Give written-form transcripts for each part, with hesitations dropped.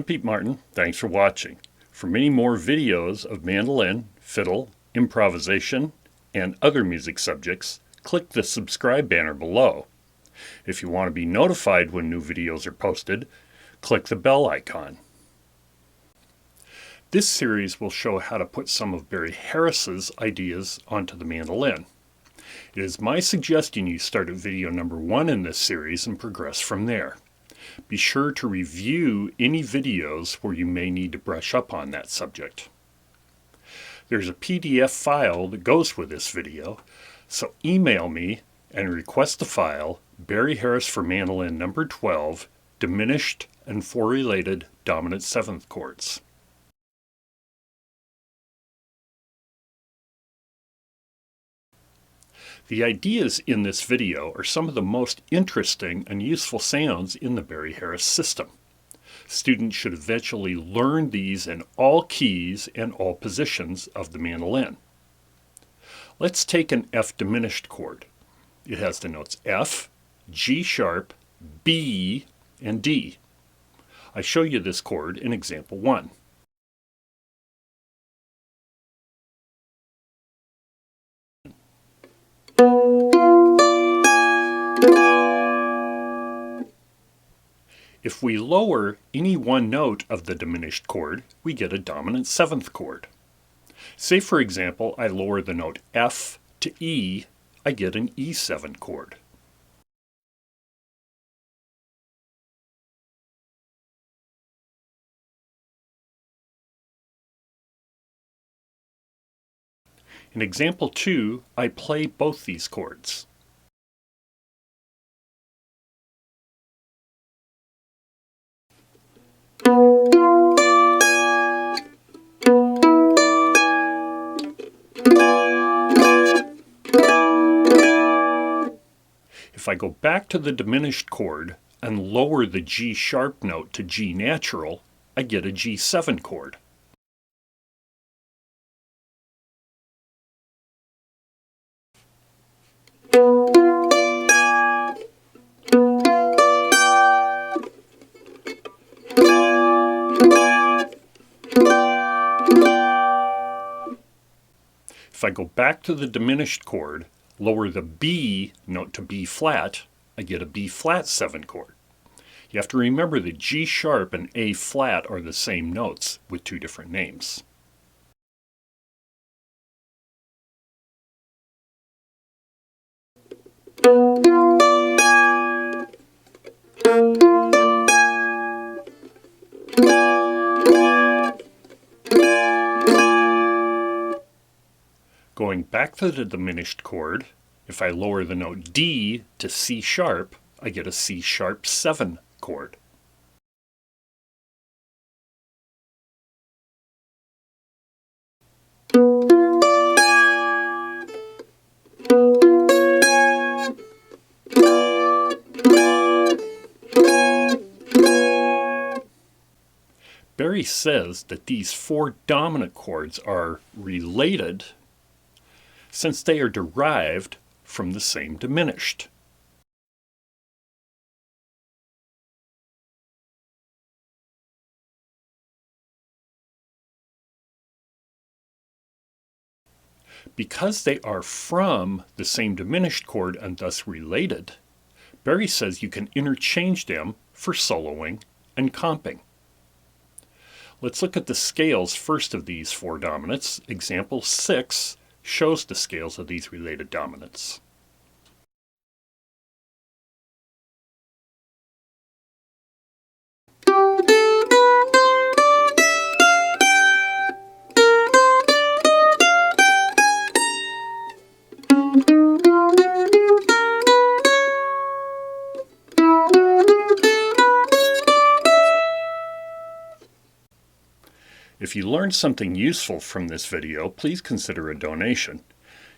Pete Martin. Thanks for watching. For many more videos of mandolin, fiddle, improvisation, and other music subjects, click the subscribe banner below. If you want to be notified when new videos are posted, click the bell icon. This series will show how to put some of Barry Harris's ideas onto the mandolin. It is my suggestion you start at video number 1 in this series and progress from there. Be sure to review any videos where you may need to brush up on that subject. There's a PDF file that goes with this video, so email me and request the file Barry Harris for Mandolin number 12, Diminished and 4 related dominant 7th chords. The ideas in this video are some of the most interesting and useful sounds in the Barry Harris system. Students should eventually learn these in all keys and all positions of the mandolin. Let's take an F diminished chord. It has the notes F, G sharp, B, and D. I show you this chord in example 1. If we lower any one note of the diminished chord, we get a dominant 7th chord. Say, for example, I lower the note F to E, I get an E7 chord. In example 2, I play both these chords. If I go back to the diminished chord and lower the G sharp note to G natural, I get a G7 chord. If I go back to the diminished chord, lower the B note to B flat, I get a B flat 7 chord. You have to remember that G sharp and A flat are the same notes with 2 different names. Going back to the diminished chord, if I lower the note D to C sharp, I get a C sharp 7 chord. Barry says that these 4 dominant chords are related since they are derived from the same diminished. Because they are from the same diminished chord and thus related, Barry says you can interchange them for soloing and comping. Let's look at the scales first of these 4 dominants. Example 6 shows the scales of these related dominants. If you learned something useful from this video, please consider a donation.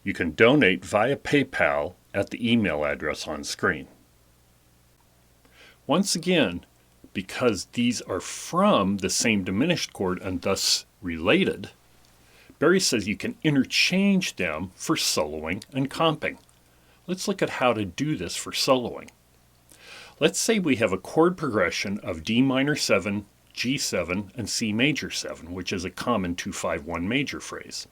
You can donate via PayPal at the email address on screen. Once again, because these are from the same diminished chord and thus related, Barry says you can interchange them for soloing and comping. Let's look at how to do this for soloing. Let's say we have a chord progression of D minor 7, G7, and C major 7, which is a common 2-5-1 major phrase.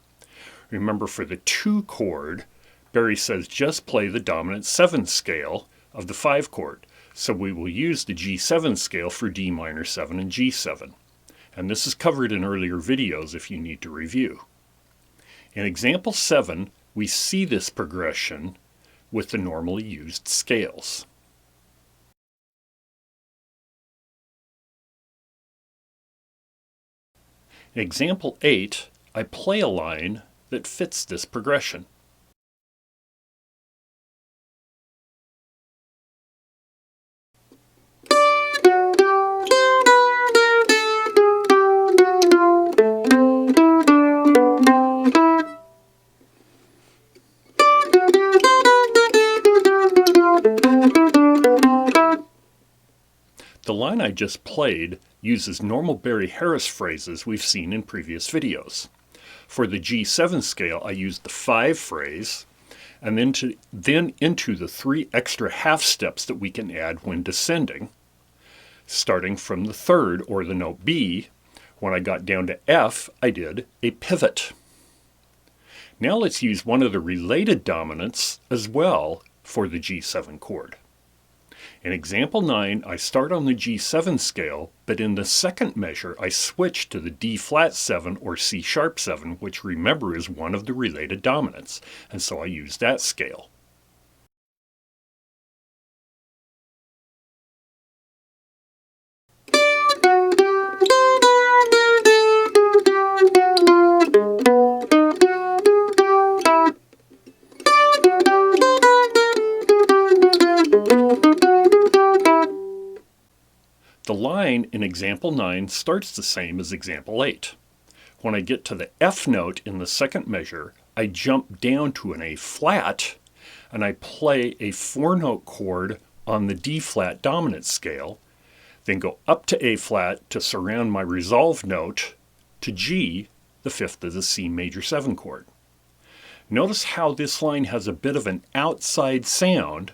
Remember, for the 2 chord, Barry says just play the dominant 7 scale of the 5 chord. So we will use the G7 scale for D minor 7 and G7. And this is covered in earlier videos if you need to review. In example 7, we see this progression with the normally used scales. In example 8, I play a line that fits this progression. The line I just played uses normal Barry Harris phrases we've seen in previous videos. For the G7 scale, I used the 5 phrase, and then into the 3 extra half steps that we can add when descending. Starting from the 3rd, or the note B, when I got down to F, I did a pivot. Now let's use one of the related dominants as well for the G7 chord. In example 9, I start on the G7 scale, but in the second measure I switch to the D flat 7 or C sharp 7, which remember is one of the related dominants, and so I use that scale. The line in example 9 starts the same as example 8. When I get to the F note in the second measure, I jump down to an A flat, and I play a 4-note chord on the D flat dominant scale, then go up to A flat to surround my resolved note to G, the 5th of the C major 7 chord. Notice how this line has a bit of an outside sound,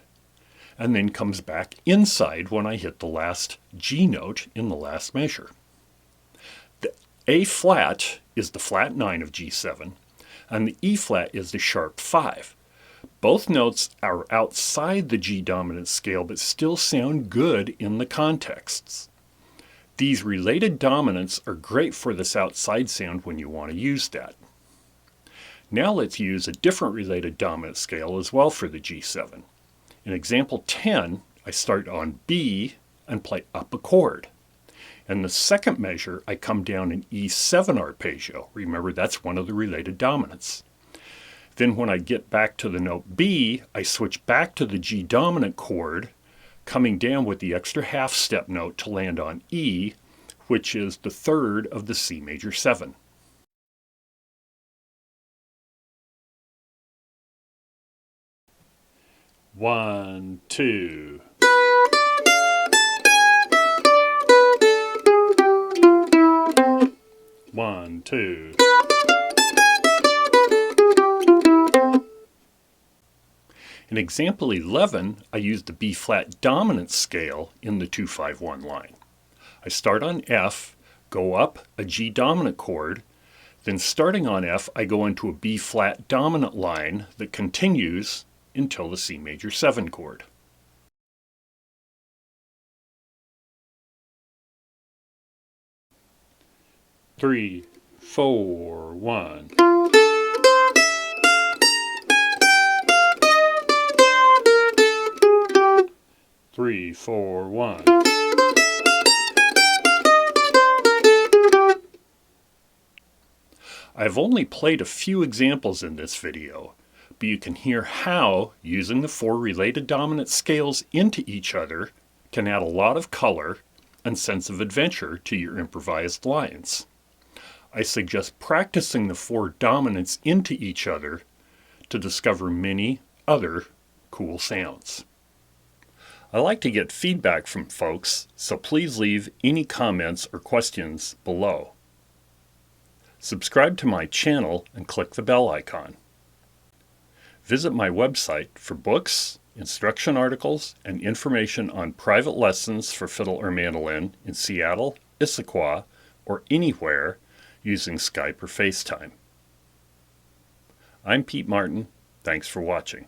and then comes back inside when I hit the last G note in the last measure. The A flat is the flat 9 of G7, and the E flat is the sharp 5. Both notes are outside the G dominant scale but still sound good in the contexts. These related dominants are great for this outside sound when you want to use that. Now let's use a different related dominant scale as well for the G7. In example 10, I start on B and play up a chord. In the second measure, I come down an E7 arpeggio. Remember, that's one of the related dominants. Then when I get back to the note B, I switch back to the G dominant chord, coming down with the extra half step note to land on E, which is the 3rd of the C major 7. One, two. One, two. In example 11, I used the B flat dominant scale in the 2-5-1 line. I start on F, go up a G dominant chord, then starting on F, I go into a B flat dominant line that continues until the C major 7 chord. Three, four, one. Three, four, one. I've only played a few examples in this video, but you can hear how using the 4 related dominant scales into each other can add a lot of color and sense of adventure to your improvised lines. I suggest practicing the 4 dominants into each other to discover many other cool sounds. I like to get feedback from folks, so please leave any comments or questions below. Subscribe to my channel and click the bell icon. Visit my website for books, instruction articles, and information on private lessons for fiddle or mandolin in Seattle, Issaquah, or anywhere using Skype or FaceTime. I'm Pete Martin. Thanks for watching.